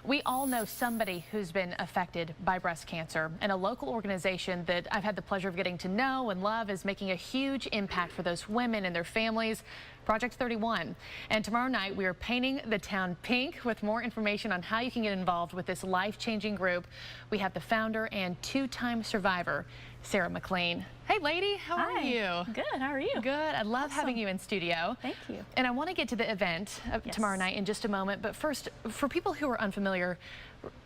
We all know somebody who's been affected by breast cancer, and a local organization that I've had the pleasure of getting to know and love is making a huge impact for those women and their families, Project 31. And tomorrow night we are painting the town pink. With more information on how you can get involved with this life-changing group, we have the founder and two-time survivor, Sarah McLean. Hey lady, how are you? Good, how are you? Good, I love having you in studio. Thank you. And I want to get to the event tomorrow night in just a moment, but first, for people who are unfamiliar,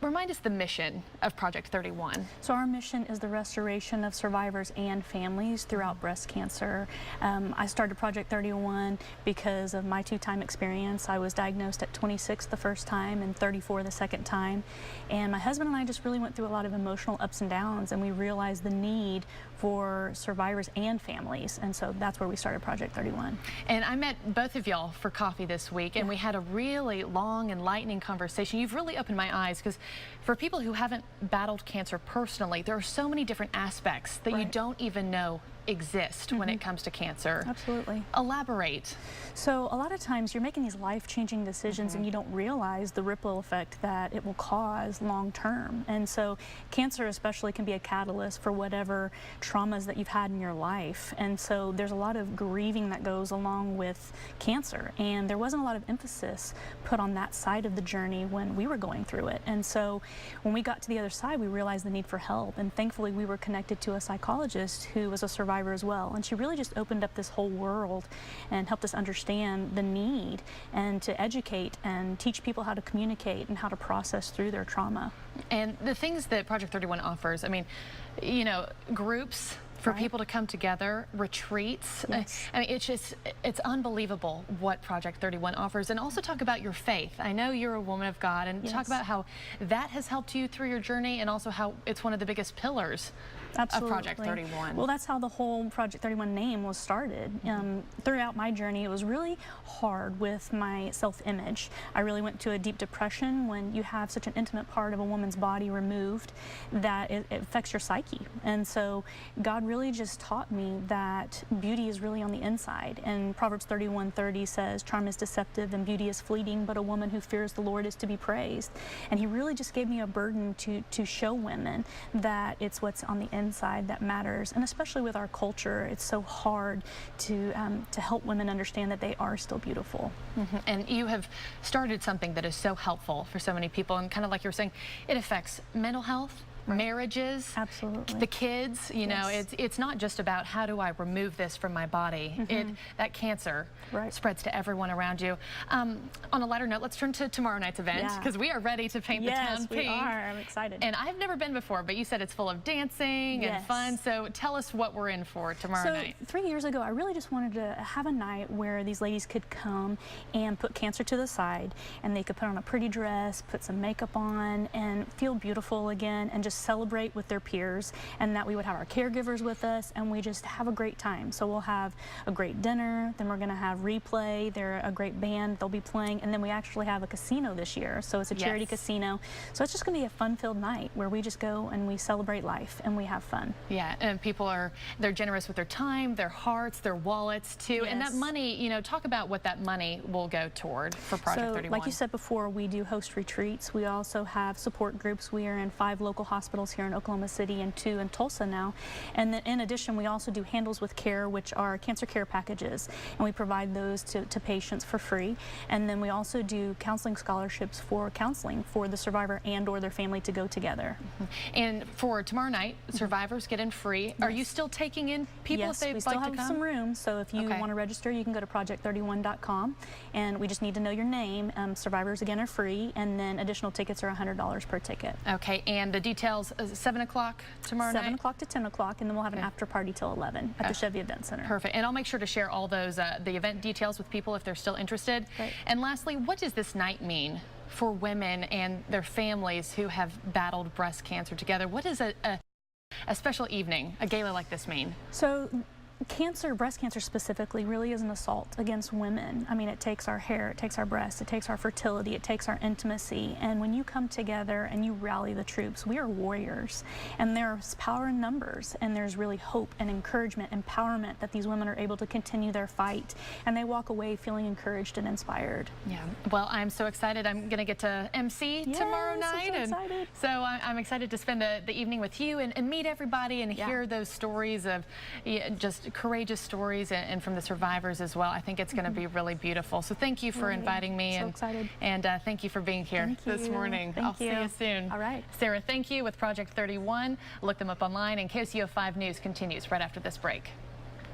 remind us the mission of Project 31. So our mission is the restoration of survivors and families throughout breast cancer. I started Project 31 because of my two-time experience. I was diagnosed at 26 the first time and 34 the second time. And my husband and I just really went through a lot of emotional ups and downs, and we realized the need for survivors and families. And so that's where we started Project 31. And I met both of y'all for coffee this week, and we had a really long, enlightening conversation. You've really opened my eyes, because for people who haven't battled cancer personally, there are so many different aspects that you don't even know exist when it comes to cancer. Absolutely. Elaborate. So a lot of times you're making these life-changing decisions and you don't realize the ripple effect that it will cause long term. And so cancer especially can be a catalyst for whatever traumas that you've had in your life. And so there's a lot of grieving that goes along with cancer, and there wasn't a lot of emphasis put on that side of the journey when we were going through it. And so when we got to the other side, we realized the need for help, and thankfully we were connected to a psychologist who was a survivor as well, and she really just opened up this whole world and helped us understand the need and to educate and teach people how to communicate and how to process through their trauma. And the things that Project 31 offers, I mean, you know, groups for people to come together, retreats. I mean, it's unbelievable what Project 31 offers. And also talk about your faith. I know you're a woman of God, and talk about how that has helped you through your journey, and also how it's one of the biggest pillars of Project 31. Well, that's how the whole Project 31 name was started. Throughout my journey, it was really hard with my self-image. I really went to a deep depression when you have such an intimate part of a woman's body removed that it affects your psyche. And so God really just taught me that beauty is really on the inside. And Proverbs 31:30 says, "Charm is deceptive and beauty is fleeting, but a woman who fears the Lord is to be praised." And he really just gave me a burden to show women that it's what's on the inside that matters. And especially with our culture, it's so hard to help women understand that they are still beautiful. And you have started something that is so helpful for so many people, and kind of like you were saying, it affects mental health, marriages, the kids. You know, it's not just about how do I remove this from my body. That cancer spreads to everyone around you. On a lighter note, let's turn to tomorrow night's event, because we are ready to paint the town pink. Yes, we are. I'm excited. And I've never been before, but you said it's full of dancing and fun. So tell us what we're in for tomorrow night. 3 years ago, I really just wanted to have a night where these ladies could come and put cancer to the side, and they could put on a pretty dress, put some makeup on, and feel beautiful again, and just celebrate with their peers, and that we would have our caregivers with us, and we just have a great time. So we'll have a great dinner, then we're going to have replay. They're a great band, they'll be playing, and then we actually have a casino this year. So it's a charity casino. So it's just going to be a fun-filled night where we just go and we celebrate life and we have fun. Yeah, and people they're generous with their time, their hearts, their wallets too. And that money, you know, talk about what that money will go toward for Project 31. Like you said before, we do host retreats. We also have support groups. We are in 5 local hospitals here in Oklahoma City and 2 in Tulsa now. And then in addition, we also do Handles with Care, which are cancer care packages, and we provide those to patients for free. And then we also do counseling scholarships for counseling for the survivor and or their family to go together. And for tomorrow night, survivors get in free. Are you still taking in people if they'd like to come? Yes, we still have some room, so if you want to register, you can go to project31.com, and we just need to know your name. Survivors again are free, and then additional tickets are $100 per ticket. Okay, and the details 7 o'clock tomorrow night? 7 o'clock to 10 o'clock, and then we'll have an after party till 11 at the Chevy Event Center. Perfect. And I'll make sure to share all those the event details with people if they're still interested. And lastly, what does this night mean for women and their families who have battled breast cancer together? What does a special evening, a gala like this mean? So Cancer, breast cancer specifically, really is an assault against women. I mean, it takes our hair, it takes our breasts, it takes our fertility, it takes our intimacy. And when you come together and you rally the troops, we are warriors. And there's power in numbers, and there's really hope and encouragement, empowerment that these women are able to continue their fight. And they walk away feeling encouraged and inspired. Yeah, well, I'm so excited. I'm going to get to MC tomorrow night. I'm so excited. So I'm excited to spend the evening with you and meet everybody and hear those stories of just courageous stories and from the survivors as well. I think it's going to be really beautiful. So thank you for inviting me. So excited. And thank you for being here this morning. I'll see you soon. All right. Sarah, thank you with Project 31. Look them up online, and KOCO 5 News continues right after this break.